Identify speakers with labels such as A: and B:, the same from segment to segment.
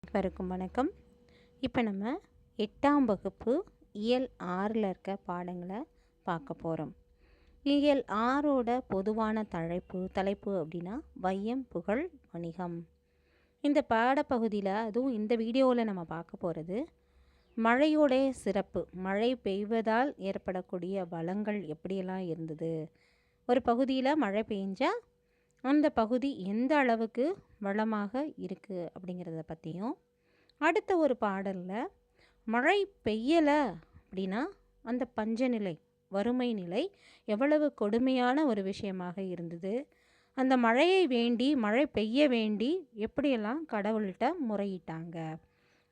A: அனைவருக்கும் வணக்கம். இப்போ நம்ம 8ஆம் வகுப்பு இயல் 6ல் இருக்க பாடங்களை பார்க்க போகிறோம். இயல் 6ஓட பொதுவான தலைப்பு அப்படின்னா வையம் புகழ் வணிகம். இந்த பாடப்பகுதியில் அதுவும் இந்த வீடியோவில் நம்ம பார்க்க போகிறது மழையோடைய சிறப்பு, மழை பெய்வதால் ஏற்படக்கூடிய வளங்கள் எப்படியெல்லாம் இருந்தது, ஒரு பகுதியில் மழை பெய்ஞ்சால் அந்த பகுதி எந்த அளவுக்கு வளமாக இருக்குது அப்படிங்கிறத பற்றியும், அடுத்த ஒரு பாடலில் மழை பெய்யலை அப்படின்னா அந்த பஞ்சநிலை, வறுமை நிலை எவ்வளவு கொடுமையான ஒரு விஷயமாக இருந்தது, அந்த மழையை வேண்டி, மழை பெய்ய வேண்டி எப்படியெல்லாம் கடவுள்கிட்ட முறையிட்டாங்க,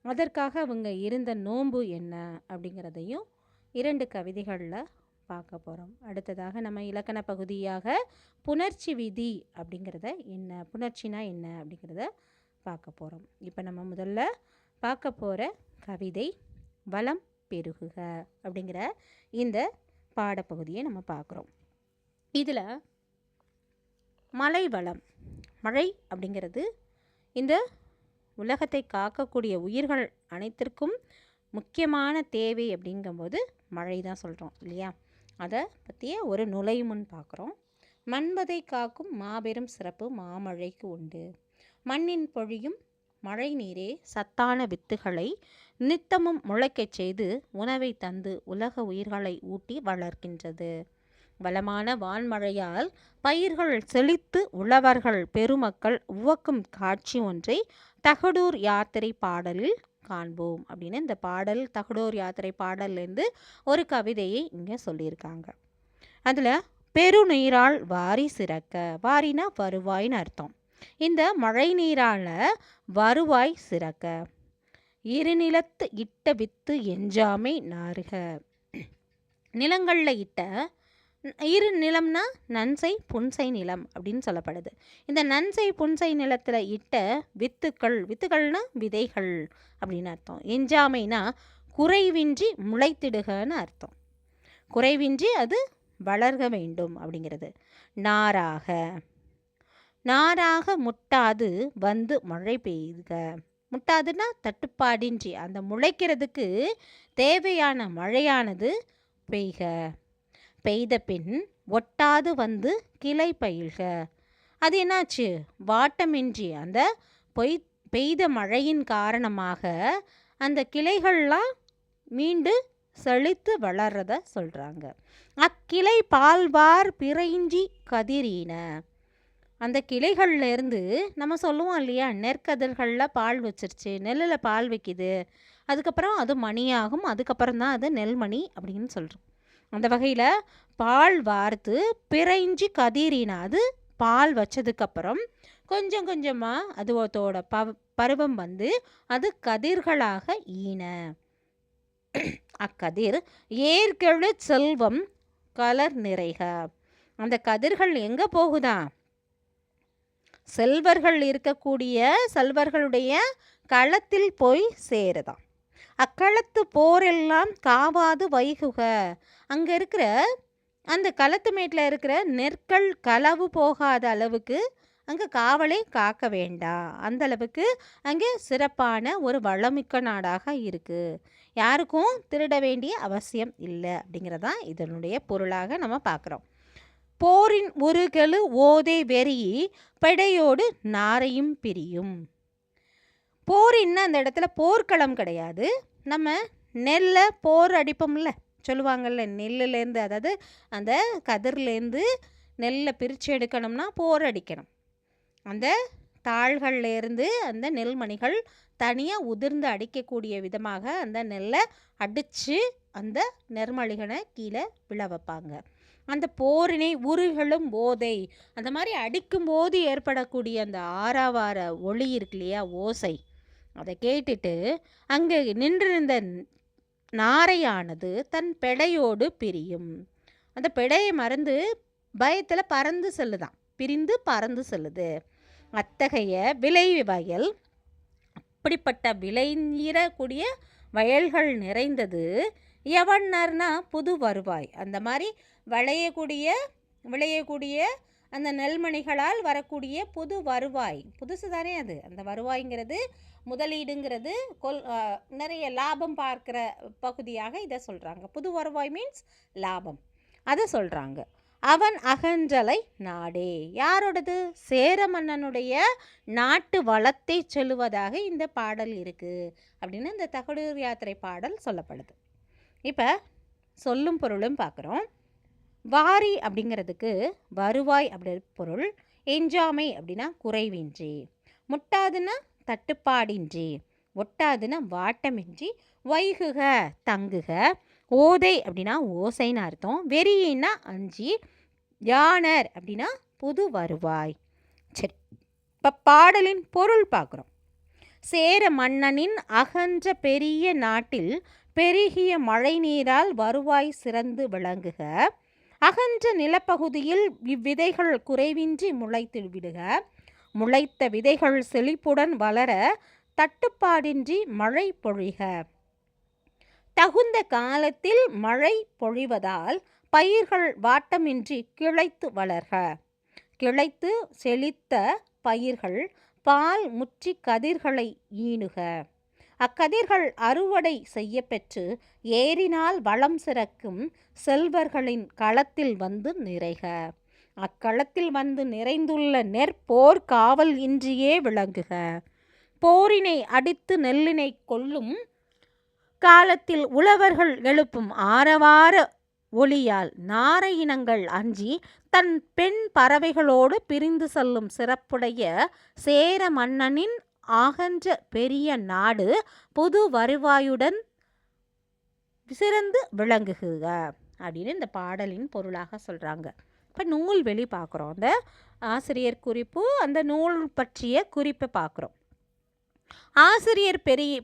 A: அதற்காக அவங்க இருந்த நோன்பு என்ன அப்படிங்கிறதையும் 2 கவிதைகளில் பார்க்க போகிறோம். அடுத்ததாக நம்ம இலக்கண பகுதியாக புணர்ச்சி விதி அப்படிங்கிறத என்ன, புணர்ச்சினா என்ன அப்படிங்கிறத பார்க்க போகிறோம். இப்போ நம்ம முதல்ல பார்க்க போகிற கவிதை வளம் பெருகுக அப்படிங்கிற இந்த பாடப்பகுதியை நம்ம பார்க்குறோம். இதில் மழை வளம், மழை அப்படிங்கிறது இந்த உலகத்தை காக்கக்கூடிய உயிர்கள் அனைத்திற்கும் முக்கியமான தேவை. அப்படிங்கும்போது மழை தான் சொல்கிறோம் இல்லையா? அதை பற்றிய ஒரு நுழைமுன் பார்க்குறோம். மண்பதை காக்கும் மாபெரும் சிறப்பு மாமழைக்கு உண்டு. மண்ணின் பொழியும் மழை நீரே சத்தான வித்துகளை நித்தமும் முளைக்கச் செய்து உணவை தந்து உலக உயிர்களை ஊட்டி வளர்க்கின்றது. வளமான வான்மழையால் பயிர்கள் செழித்து உழவர்கள் பெருமக்கள் உவக்கும் காட்சி ஒன்றை தகடூர் யாத்திரை பாடலில் காண்போம் அப்படின்னு இந்த பாடல், தகடூர் யாத்திரை பாடல்லேருந்து ஒரு கவிதையை இங்கே சொல்லியிருக்காங்க. அதில் பெருநீரால் வாரி சிறக்க, வாரினா வருவாய்னு அர்த்தம். இந்த மழை நீரால் வருவாய் சிறக்க, இருநிலத்து இட்ட வித்து எஞ்சாமை நாறுக. நிலங்களில் இட்ட, இரு நிலம்னா நன்சை புன்சை நிலம் அப்படின்னு சொல்லப்படுது. இந்த நன்சை புன்சை நிலத்தில் இட்ட வித்துக்கள், வித்துக்கள்னா விதைகள் அப்படின்னு அர்த்தம். எஞ்சாமைனா குறைவின்றி முளைத்திடுகன்னு அர்த்தம். குறைவின்றி அது வளர்க வேண்டும் அப்படிங்கிறது. நாராக, நாராக முட்டாது வந்து மழை பெய்க. முட்டாதுன்னா தட்டுப்பாடின்றி அந்த முளைக்கிறதுக்கு தேவையான மழையானது பெய்க. பெய்த பின் ஒட்டாது வந்து கிளை பயில்க. அது என்னாச்சு? வாட்டமின்றி அந்த பெய்த மழையின் காரணமாக அந்த கிளைகள்லாம் மீண்டு செழித்து வளர்றத சொல்கிறாங்க. அக்கிளை பால்வார் பிறைஞ்சி கதிரின. அந்த கிளைகள்லேருந்து நம்ம சொல்லுவோம் இல்லையா, நெற்கதிர்களில் பால் வச்சிருச்சு, நெல்லில் பால் வைக்குது, அதுக்கப்புறம் அது மணியாகும், அதுக்கப்புறம் தான் அது நெல்மணி அப்படின்னு சொல்கிறோம். அந்த வகையில் பால் வார்த்து பிறைஞ்சி கதிரின, அது பால் வச்சதுக்கப்புறம் கொஞ்சம் கொஞ்சமாக அதுவத்தோட பருவம் வந்து அது கதிர்களாக ஈன. அக்கதிர் ஏற்கெழு செல்வம் கலர் நிறைக. அந்த கதிர்கள் எங்கே போகுதா? செல்வர்கள் இருக்கக்கூடிய செல்வர்களுடைய களத்தில் போய் சேருதான். அக்களத்து போரெல்லாம் காவாது வைகுக. அங்கே இருக்கிற அந்த களத்து மேட்டில் இருக்கிற நெற்கள் களவு போகாத அளவுக்கு அங்கே காவலை காக்க வேண்டாம். அந்த அளவுக்கு அங்கே சிறப்பான ஒரு வளமிக்க நாடாக இருக்குது. யாருக்கும் திருட வேண்டிய அவசியம் இல்லை அப்படிங்கிறதான் இதனுடைய பொருளாக நம்ம பார்க்குறோம். போரின் உருகெழு ஓதை வெறி படையோடு நாரையும் பிரியும். போரின்னா அந்த இடத்துல போர்க்களம் கிடையாது. நம்ம நெல்லை போர் அடிப்போம்ல சொல்லுவாங்கள்ல, நெல்லுலேருந்து, அதாவது அந்த கதிர்லேருந்து நெல்லை பிரித்து எடுக்கணும்னா போர் அடிக்கணும். அந்த தாள்கள்லேருந்து அந்த நெல்மணிகள் தனியாக உதிர்ந்து அடிக்கக்கூடிய விதமாக அந்த நெல்லை அடித்து அந்த நெற்மணிகளை கீழே விழ வைப்பாங்க. அந்த போரினை உருகளும் போதை, அந்த மாதிரி அடிக்கும்போது ஏற்படக்கூடிய அந்த ஆறாவார ஒளி இருக்கு இல்லையா, ஓசை, அதை கேட்டுட்டு அங்கே நின்றிருந்த நாரையானது தன் பெடையோடு பிரியும். அந்த பெடையை மறந்து பயத்தில் பறந்து செல்லுதான், பிரிந்து பறந்து செல்லுது. அத்தகைய விளை வயல், அப்படிப்பட்ட விளையிறக்கூடிய வயல்கள் நிறைந்தது. எவன்னர்னா புது வருவாய், அந்த மாதிரி விளையக்கூடிய அந்த நெல்மணிகளால் வரக்கூடிய புது வருவாய், புதுசு தானே அது. அந்த வருவாய்ங்கிறது முதலீடுங்கிறது நிறைய லாபம் பார்க்குற பகுதியாக இதை சொல்கிறாங்க. புது வருவாய் மீன்ஸ் லாபம், அதை சொல்கிறாங்க. அவன் அகன்றலை நாடே, யாரோடது? சேர மன்னனுடைய நாட்டு வளத்தை சொல்லுவதாக இந்த பாடல் இருக்குது அப்படின்னு இந்த தகடூர் யாத்திரை பாடல் சொல்லப்படுது. இப்போ சொல்லும் பொருளும் பார்க்குறோம். வாரி அப்படிங்கிறதுக்கு வருவாய் அப்படி பொருள், எஞ்சாமை அப்படின்னா குறைவின்றி, முட்டாதுன்னா தட்டுப்பாடின்றி, ஒட்டாதுன்னா வாட்டமின்றி, வைகுக தங்குக, ஓதை அப்படின்னா ஓசைன்னு அர்த்தம், வெறியின்னா அஞ்சி, யானர் அப்படின்னா புது வருவாய். சரி, இப்போ பாடலின் பொருள் பார்க்குறோம். சேர மன்னனின் அகன்ற பெரிய நாட்டில் பெருகிய மழை நீரால் வருவாய் சிறந்து விளங்குக, அகன்ற நிலப்பகுதியில் இவ்விதைகள் குறைவின்றி முளைத்து விடுக, முளைத்த விதைகள் செழிப்புடன் வளர தட்டுப்பாடின்றி மழை பொழிக, தகுந்த காலத்தில் மழை பொழிவதால் பயிர்கள் வாட்டமின்றி கிளைத்து வளர்க, கிளைத்து செழித்த பயிர்கள் பால் முற்றி கதிர்களை ஈனுக, அக்கதிர்கள் அறுவடை செய்ய பெற்று ஏறினால் வளம் சிறக்கும் செல்வர்களின் களத்தில் வந்து நிறைக, அக்களத்தில் வந்து நிறைந்துள்ள நெற்போர் காவல் இன்றியே விளங்குக, போரினை அடித்து நெல்லினை கொள்ளும் காலத்தில் உழவர்கள் எழுப்பும் ஆரவார ஒளியால் நாரை இனங்கள் அஞ்சி தன் பெண் பறவைகளோடு பிரிந்து செல்லும் சிறப்புடைய சேர மன்னனின் அகன்ற பெரிய நாடு புது வருவாயுடன் சிறந்து விளங்குக அப்படின்னு இந்த பாடலின் பொருளாக சொல்கிறாங்க. இப்போ நூல்வெளி பார்க்குறோம். அந்த ஆசிரியர் குறிப்பு, அந்த நூல் பற்றிய குறிப்பை பார்க்குறோம். ஆசிரியர்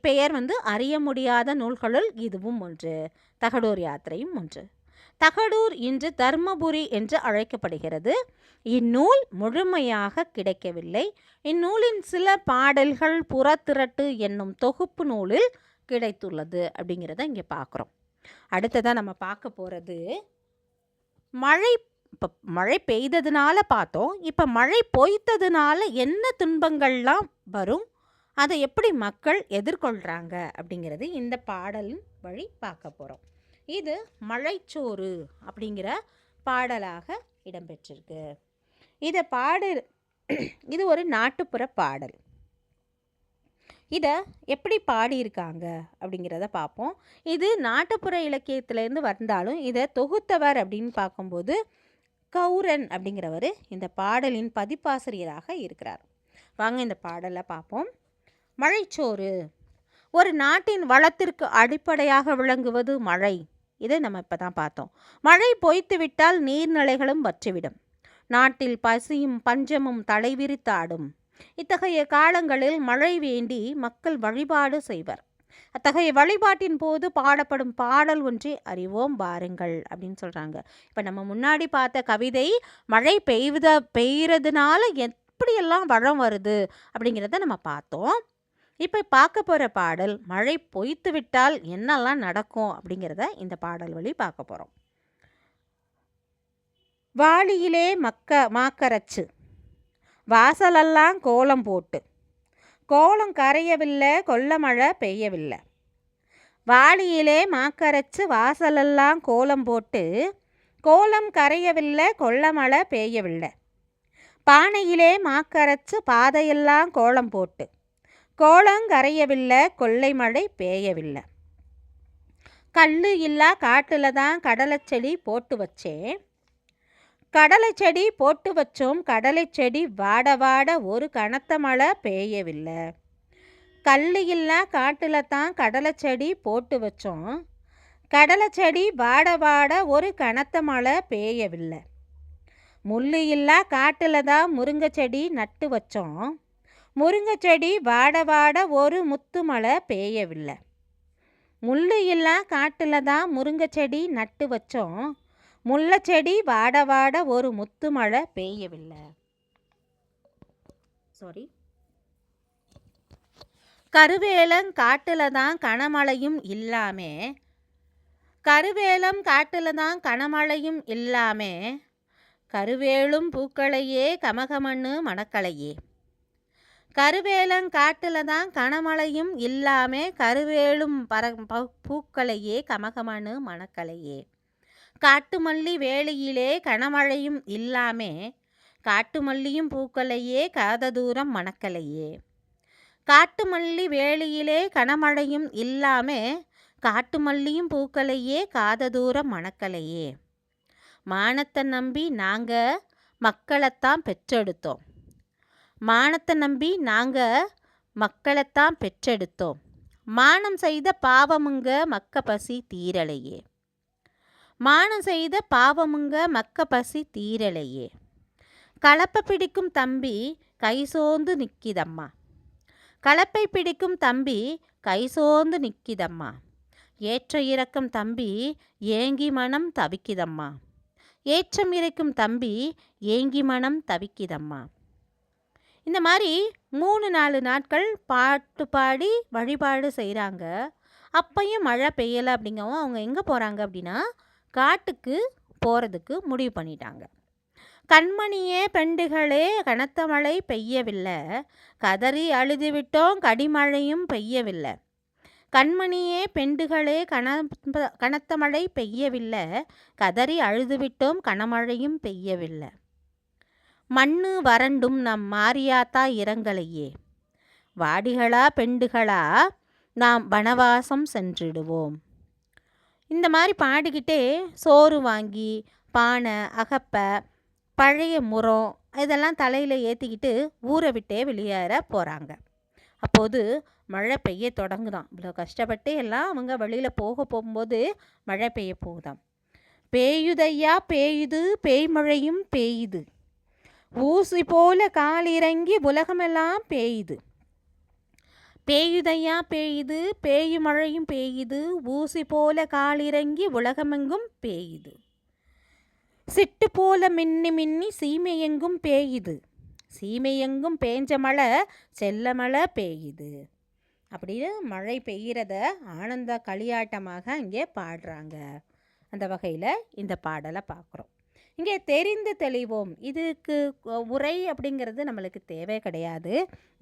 A: பெயர் அறிய முடியாத நூல்களுள் இதுவும் ஒன்று, தகடூர் யாத்திரையும் ஒன்று. தகடூர் இன்று தர்மபுரி என்று அழைக்கப்படுகிறது. இந்நூல் முழுமையாக கிடைக்கவில்லை. இந்நூலின் சில பாடல்கள் புறத்திரட்டு என்னும் தொகுப்பு நூலில் கிடைத்துள்ளது அப்படிங்கிறத இங்கே பார்க்குறோம். அடுத்ததாக நம்ம பார்க்க போகிறது இப்போ மழை பெய்ததுனால பார்த்தோம். இப்போ மழை பொய்த்ததுனால என்ன துன்பங்கள்லாம் வரும், அதை எப்படி மக்கள் எதிர்கொள்கிறாங்க அப்படிங்கிறது இந்த பாடலின் வழி பார்க்க போகிறோம். இது மழைச்சோறு அப்படிங்கிற பாடலாக இடம்பெற்றிருக்கு. இது ஒரு நாட்டுப்புற பாடல். இதை எப்படி பாடியிருக்காங்க அப்படிங்கிறத பார்ப்போம். இது நாட்டுப்புற இலக்கியத்திலேருந்து வந்தாலும் இதை தொகுத்தவர் அப்படின்னு பார்க்கும்போது கௌரன் அப்படிங்கிறவர் இந்த பாடலின் பதிப்பாசிரியராக இருக்கிறார். வாங்க இந்த பாடலை பார்ப்போம். மழைச்சோறு. ஒரு நாட்டின் வளத்திற்கு அடிப்படையாக விளங்குவது மழை. இதை நம்ம இப்போ தான் பார்த்தோம். மழை பொய்த்து விட்டால் நீர்நிலைகளும் வற்றிவிடும். நாட்டில் பசியும் பஞ்சமும் தலைவிரித்தாடும். இத்தகைய காலங்களில் மழை வேண்டி மக்கள் வழிபாடு செய்வர். அத்தகைய வழிபாட்டின் போது பாடப்படும் பாடல் ஒன்றை அறிவோம் பாருங்கள் அப்படின்னு சொல்கிறாங்க. இப்போ நம்ம முன்னாடி பார்த்த கவிதை மழை பெய்யறதுனால எப்படியெல்லாம் வளம் வருது அப்படிங்கிறத நம்ம பார்த்தோம். இப்போ பார்க்க போகிற பாடல் மழை பொய்த்து விட்டால் என்னெல்லாம் நடக்கும் அப்படிங்கிறத இந்த பாடல் வழி பார்க்க போகிறோம். வாளியிலே மாக்கரைச்சு வாசலெல்லாம் கோலம் போட்டு, கோலம் கரையவில்லை கொல்ல மழை பெய்யவில்லை. வாளியிலே மாக்கரைச்சு வாசலெல்லாம் கோலம் போட்டு, கோலம் கரையவில்லை கொல்ல மழை பெய்யவில்லை. பானையிலே மாக்கரைச்சு பாதையெல்லாம் கோலம் போட்டு, கோலம் கரையவில்லை கொள்ளை மழை பெய்யவில்லை. கல்லு இல்லா காட்டுல தான் கடலை செடி போட்டு வச்சேன், கடலை செடி போட்டு வச்சோம் கடலை செடி வாட வாட ஒரு கனத்த மழை பெய்யவில்லை. கல்லு இல்லா காட்டுல தான் கடலை செடி போட்டு வச்சோம், கடலை செடி வாட வாட ஒரு கனத்த மழை பெய்யவில்லை. முள்ளு இல்லா காட்டுல தான் முருங்கை செடி நட்டு வச்சோம், முருங்கை செடி வாட வாட ஒரு முத்து மழை பெய்யவில்லை. முள்ளு இல்லா காட்டுல தான் முருங்கை செடி நட்டு வச்சோம், முல்லைச்செடி வாட வாட ஒரு முத்து மழை பெய்யவில்லை. கருவேலம் காட்டுல தான் கனமழையும் இல்லாமே, கருவேலம் காட்டுல தான் கனமழையும் இல்லாமே, கருவேலும் பூக்களையே கமகமண்ணு மணக்கலையே. கருவேலங்காட்டில் தான் கனமழையும் இல்லாமே கருவேலும் பூக்களையே கமகமனு மணக்கலையே. காட்டு மல்லி வேலியிலே கனமழையும் இல்லாமே காட்டு மல்லியும் பூக்களையே காத தூரம் மணக்கலையே. காட்டு மல்லி வேலியிலே கனமழையும் இல்லாமே காட்டு மல்லியும் பூக்களையே காத தூரம் மணக்கலையே. மானத்தை நம்பி நாங்கள் மக்களைத்தான் பெற்றெடுத்தோம். மானத்தை நம்பி நாங்கள் மக்களைத்தான் பெற்றெடுத்தோம். மானம் செய்த பாவமுங்க மக்க பசி தீரலையே. மானம் செய்த பாவமுங்க மக்க பசி தீரலையே. கலப்பை பிடிக்கும் தம்பி கைசோர்ந்து நிற்கிதம்மா. கலப்பை பிடிக்கும் தம்பி கைசோர்ந்து நிற்கிதம்மா. ஏற்ற இறக்கும் தம்பி ஏங்கி மனம் தவிக்கிதம்மா. ஏற்றம் இறைக்கும் தம்பி ஏங்கி மனம் தவிக்கிதம்மா. இந்த மாதிரி 3-4 நாட்கள் பாட்டு பாடி வழிபாடு செய்கிறாங்க. அப்பையும் மழை பெய்யலை அப்படிங்கவும் அவங்க எங்கே போகிறாங்க அப்படின்னா காட்டுக்கு போகிறதுக்கு முடிவு பண்ணிட்டாங்க. கண்மணியே பெண்டுகளே கனத்த மழை பெய்யவில்லை. கதறி அழுதுவிட்டோம் கடிமழையும் பெய்யவில்லை. கண்மணியே பெண்டுகளே கனத்த மழை பெய்யவில்லை. கதறி அழுதுவிட்டோம் கனமழையும் பெய்யவில்லை. மண்ணு வறண்டும் நம் மாரியாத்தா இறங்கலையே. வாடிகளா பெண்டுகளா நாம் வனவாசம் சென்றிடுவோம். இந்த மாதிரி பாடிக்கிட்டே சோறு வாங்கி பானை அகப்பை பழைய முறம் இதெல்லாம் தலையில் ஏற்றிக்கிட்டு ஊரை விட்டே வெளியேற போகிறாங்க. அப்போது மழை பெய்ய தொடங்குதான். இவ்வளோ கஷ்டப்பட்டு எல்லாம் அவங்க வெளியில் போகும்போது மழை பெய்ய போகுதாம். பேயுதையா பேயுது பேய்மழையும் பேயுது. ஊசி போல காலிறங்கி உலகமெல்லாம் பேயுது. பேயுதையா பேயுது பேயு மழையும் பேயுது. ஊசி போல காலிறங்கி உலகமெங்கும் பேயுது. சிட்டு போல மின்னி மின்னி சீமையெங்கும் பேயுது. சீமையெங்கும் பேஞ்ச மழை செல்ல மழை பெய்யுது. அப்படின்னு மழை பெய்கிறத ஆனந்த களியாட்டமாக இங்கே பாடுறாங்க. அந்த வகையில் இந்த பாடலை பார்க்குறோம். இங்கே தெரிந்து தெளிவோம். இதுக்கு உரை அப்படிங்கிறது நம்மளுக்கு தேவை கிடையாது.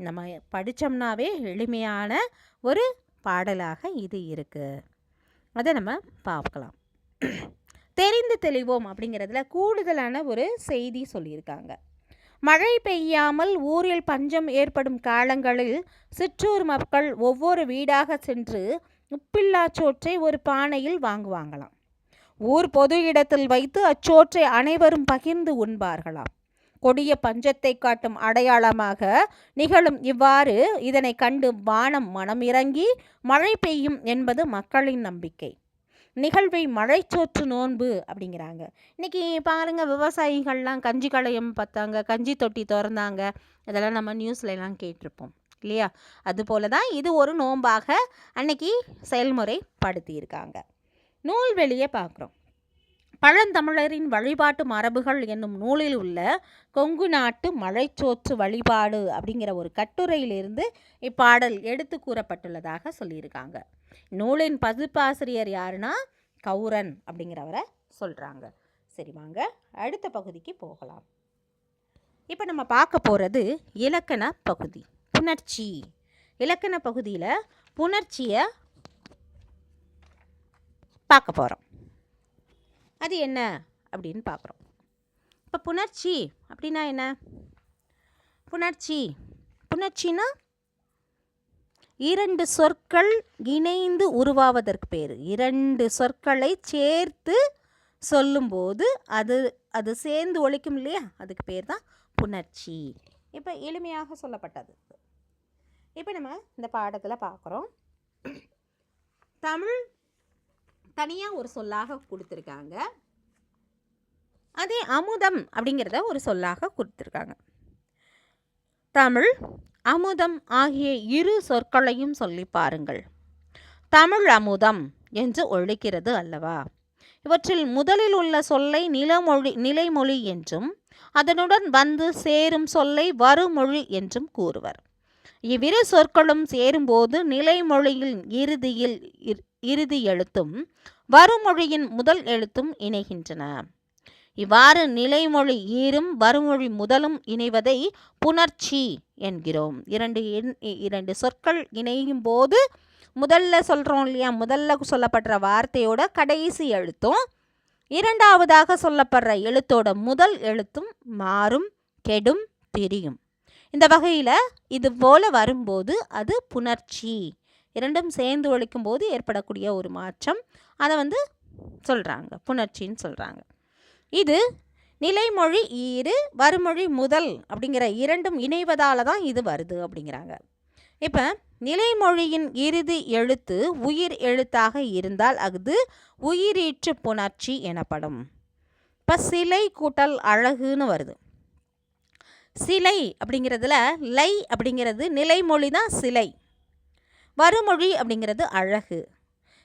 A: நம்ம படித்தோம்னாவே எளிமையான ஒரு பாடலாக இது இருக்குது. அதை நம்ம பார்க்கலாம். தெரிந்து தெளிவோம் அப்படிங்கிறதுல கூடுதலான ஒரு செய்தி சொல்லியிருக்காங்க. மழை பெய்யாமல் ஊரில் பஞ்சம் ஏற்படும் காலங்களில் சிற்றூர் மக்கள் ஒவ்வொரு வீடாக சென்று உப்பில்லா சோற்றை ஒரு பானையில் வாங்குவாங்களாம். ஊர் பொது இடத்தில் வைத்து அச்சோற்றை அனைவரும் பகிர்ந்து உண்பார்களாம். கொடிய பஞ்சத்தை காட்டும் அடையாளமாக நிகழும் இவ்வாறு இதனை கண்டு வானம் மனம் இறங்கி மழை பெய்யும் என்பது மக்களின் நம்பிக்கை. நிகழ்வை மழைச்சோற்று நோன்பு அப்படிங்கிறாங்க. இன்றைக்கி பாருங்கள், விவசாயிகள்லாம் கஞ்சி களையம் பார்த்தாங்க, கஞ்சி தொட்டி திறந்தாங்க. இதெல்லாம் நம்ம நியூஸ்லலாம் கேட்டிருப்போம் இல்லையா? அதுபோல தான் இது ஒரு நோன்பாக அன்னைக்கு செயல்முறைப்படுத்தியிருக்காங்க. நூல்வெளியை பார்க்குறோம். பழந்தமிழரின் வழிபாட்டு மரபுகள் என்னும் நூலில் உள்ள கொங்கு நாட்டு மழைச்சோற்று வழிபாடு அப்படிங்கிற ஒரு கட்டுரையிலிருந்து இப்பாடல் எடுத்து கூறப்பட்டுள்ளதாக சொல்லியிருக்காங்க. நூலின் பதிப்பாசிரியர் யாருன்னா கௌரன் அப்படிங்கிறவரை சொல்கிறாங்க. சரி, வாங்க அடுத்த பகுதிக்கு போகலாம். இப்போ நம்ம பார்க்க போகிறது இலக்கண பகுதி, புணர்ச்சி. இலக்கண பகுதியில் புணர்ச்சியை பார்க்க போகிறோம். அது என்ன அப்படின்னு பார்க்குறோம். இப்போ புணர்ச்சி அப்படின்னா என்ன? புணர்ச்சினா 2 சொற்கள் இணைந்து உருவாவதற்கு பேர். 2 சொற்களை சேர்த்து சொல்லும்போது அது சேர்ந்து ஒழிக்கும் இல்லையா? அதுக்கு பேர் தான் புணர்ச்சி. இப்போ எளிமையாக சொல்லப்பட்டது. இப்போ நம்ம இந்த பாடத்தில் பார்க்குறோம். தமிழ் தனியாக ஒரு சொல்லாக கொடுத்துருக்காங்க. அதே அமுதம் அப்படிங்கிறத ஒரு சொல்லாக கொடுத்துருக்காங்க. தமிழ் அமுதம் ஆகிய 2 சொற்களையும் சொல்லி பாருங்கள். தமிழ் அமுதம் என்று ஒழிக்கிறது அல்லவா? இவற்றில் முதலில் உள்ள சொல்லை நிலைமொழி என்றும் அதனுடன் வந்து சேரும் சொல்லை வருமொழி என்றும் கூறுவர். இவ்விரு சொற்களும் சேரும்போது நிலைமொழியில் இறுதி எழுத்தும் வருமொழியின் முதல் எழுத்தும் இணைகின்றன. இவ்வாறு நிலைமொழி ஈரும் வருமொழி முதலும் இணைவதை புணர்ச்சி என்கிறோம். இரண்டு சொற்கள் இணையும் போது முதல்ல சொல்கிறோம் இல்லையா, முதல்ல சொல்லப்படுற வார்த்தையோட கடைசி எழுத்தும் இரண்டாவதாக சொல்லப்படுற எழுத்தோட முதல் எழுத்தும் மாறும், கெடும், பிரியும். இந்த வகையில் இது போல வரும்போது அது புணர்ச்சி. இரண்டும் சேர்ந்து ஒழிக்கும் போது ஏற்படக்கூடிய ஒரு மாற்றம், அதை சொல்கிறாங்க, புணர்ச்சின்னு சொல்கிறாங்க. இது நிலைமொழி ஈறு வருமொழி முதல் அப்படிங்கிற இரண்டும் இணைவதால் தான் இது வருது அப்படிங்கிறாங்க. இப்போ நிலைமொழியின் இறுதி எழுத்து உயிர் எழுத்தாக இருந்தால் அது உயிரீற்று புணர்ச்சி எனப்படும். இப்போ சிலை கூட்டல் அழகுன்னு வருது. சிலை அப்படிங்கிறதுல லை அப்படிங்கிறது நிலைமொழி தான் சிலை, வருமொழி அப்படிங்கிறது அழகு.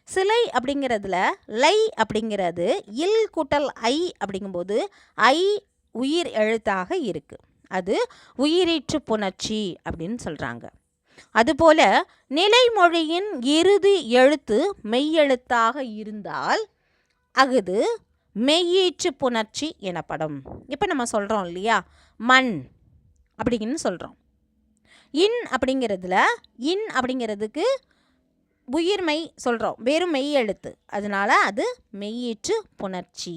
A: சிலை அப்படிங்கிறதுல லை அப்படிங்கிறது இல் கூட்டல் ஐ அப்படிங்கும்போது ஐ உயிர் எழுத்தாக இருக்குது, அது உயிரீற்று புணர்ச்சி அப்படின்னு சொல்கிறாங்க. அதுபோல நிலைமொழியின் இறுதி எழுத்து மெய்யெழுத்தாக இருந்தால் அது மெய்யீற்று புணர்ச்சி எனப்படும். இப்போ நம்ம சொல்கிறோம் இல்லையா, மண் அப்படின்னு சொல்கிறோம். இன் அப்படிங்கிறதுக்கு உயிர்மெய் சொல்கிறோம், வெறும் மெய் எழுத்து, அதனால அது மெய்யீற்று புணர்ச்சி.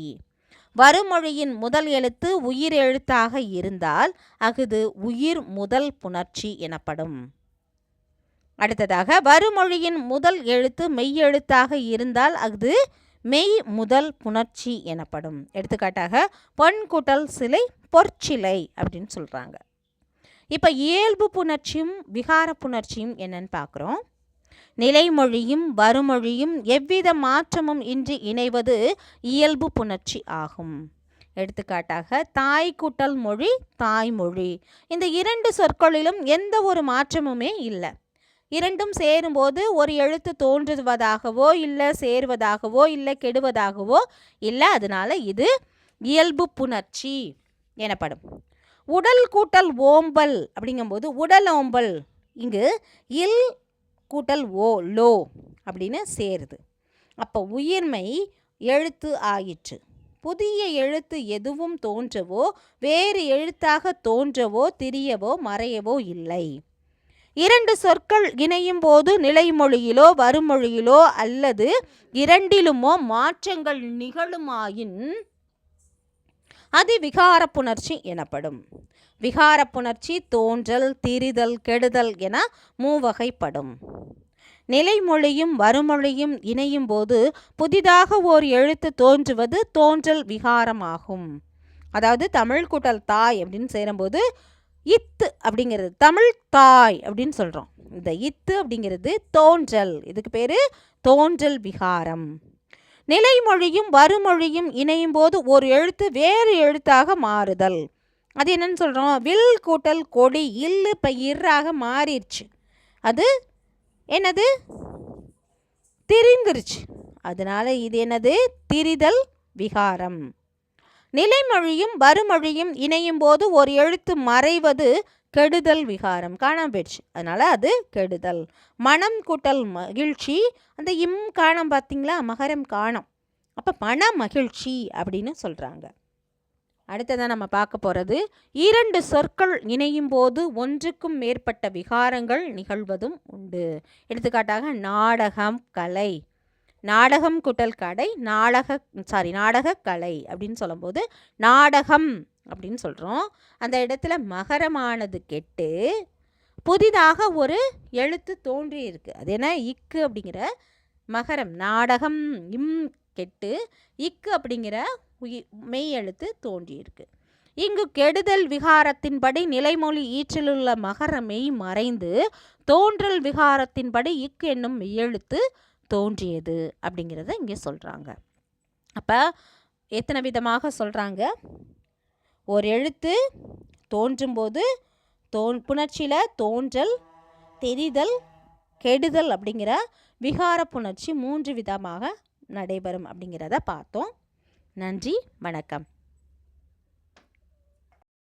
A: வருமொழியின் முதல் எழுத்து உயிர் எழுத்தாக இருந்தால் அது உயிர் முதல் புணர்ச்சி எனப்படும். அடுத்ததாக வருமொழியின் முதல் எழுத்து மெய் எழுத்தாக இருந்தால் அது மெய் முதல் புணர்ச்சி எனப்படும். எடுத்துக்காட்டாக பொன் கூட்டல் சிலை பொற்சிலை அப்படின்னு சொல்கிறாங்க. இப்போ இயல்பு புணர்ச்சியும் விகார புணர்ச்சியும் என்னன்னு பார்க்குறோம். நிலைமொழியும் வருமொழியும் எவ்வித மாற்றமும் இன்றி இணைவது இயல்பு புணர்ச்சி ஆகும். எடுத்துக்காட்டாக தாய் கூட்டல் மொழி தாய்மொழி. இந்த இரண்டு சொற்களிலும் எந்த ஒரு மாற்றமுமே இல்லை. இரண்டும் சேரும்போது ஒரு எழுத்து தோன்றுவதாகவோ இல்லை சேருவதாகவோ இல்லை கெடுவதாகவோ இல்லை, அதனால இது இயல்பு புணர்ச்சி எனப்படும். உடல் கூட்டல் ஓம்பல் அப்படிங்கும்போது உடல் ஓம்பல் இங்கு இல் கூட்டல் ஓ லோ அப்படின்னு சேருது. அப்போ உயிர்மை எழுத்து ஆயிற்று. புதிய எழுத்து எதுவும் தோன்றவோ வேறு எழுத்தாக தோன்றவோ திரியவோ மறையவோ இல்லை. இரண்டு சொற்கள் இணையும் போது நிலைமொழியிலோ வருமொழியிலோ அல்லது இரண்டிலுமோ மாற்றங்கள் நிகழுமாயின் அது விகார புணர்ச்சி எனப்படும். விகார புணர்ச்சி தோன்றல், திரிதல், கெடுதல் என மூவகைப்படும். நிலைமொழியும் வருமொழியும் இணையும் போது புதிதாக ஓர் எழுத்து தோன்றுவது தோன்றல் விகாரமாகும். அதாவது தமிழ் கூட்டல் தாய் அப்படின்னு சேரும்போது இத்து அப்படிங்கிறது தமிழ் தாய் அப்படின்னு சொல்கிறோம். இந்த இத்து அப்படிங்கிறது தோன்றல், இதுக்கு பேர் தோன்றல் விகாரம். நிலைமொழியும் வருமொழியும் இணையும் போது ஒரு எழுத்து வேறு எழுத்தாக மாறுதல், அது என்னன்னு சொல்கிறோம், வில் கூட்டல் கொடி இல்லு இப்போ இறாக மாறிடுச்சு, அது என்னது திரிந்துருச்சு, அதனால இது என்னது திரிதல் விகாரம். நிலைமொழியும் வருமொழியும் இணையும் போது ஒரு எழுத்து மறைவது கெடுதல் விகாரம், காணாம போயிடுச்சு, அதனால அது கெடுதல். மனம் கூட்டல் மகிழ்ச்சி, அந்த இம் காணம் பார்த்தீங்களா, மகரம் காணம், அப்போ மன மகிழ்ச்சி அப்படின்னு சொல்கிறாங்க. அடுத்ததான் நம்ம பார்க்க போகிறது இரண்டு சொற்கள் இணையும் போது ஒன்றுக்கும் மேற்பட்ட விகாரங்கள் நிகழ்வதும் உண்டு. எடுத்துக்காட்டாக நாடகம் கலை, நாடகம் கூட்டல் கடை நாடக கலை அப்படின்னு சொல்லும்போது நாடகம் அப்படின்னு சொல்கிறோம். அந்த இடத்துல மகரமானது கெட்டு புதிதாக ஒரு எழுத்து தோன்றி இருக்கு, அது என்ன இக்கு அப்படிங்கிற மகரம், நாடகம் இம் கெட்டு இக்கு அப்படிங்கிற மெய் எழுத்து தோன்றியிருக்கு. இங்கு கெடுதல் விகாரத்தின்படி நிலைமொழி ஈற்றிலுள்ள மகர மெய் மறைந்து தோன்றல் விகாரத்தின்படி இக்கு என்னும் மெய்யெழுத்து தோன்றியது அப்படிங்கிறத இங்கே சொல்கிறாங்க. அப்போ எத்தனை விதமாக சொல்கிறாங்க, ஒரு எழுத்து தோன்றும்போது புணர்ச்சியில் தோன்றல், தெரிதல், கெடுதல் அப்படிங்கிற விகார புணர்ச்சி 3 விதமாக நடைபெறும் அப்படிங்கிறத பார்த்தோம். நன்றி, வணக்கம்.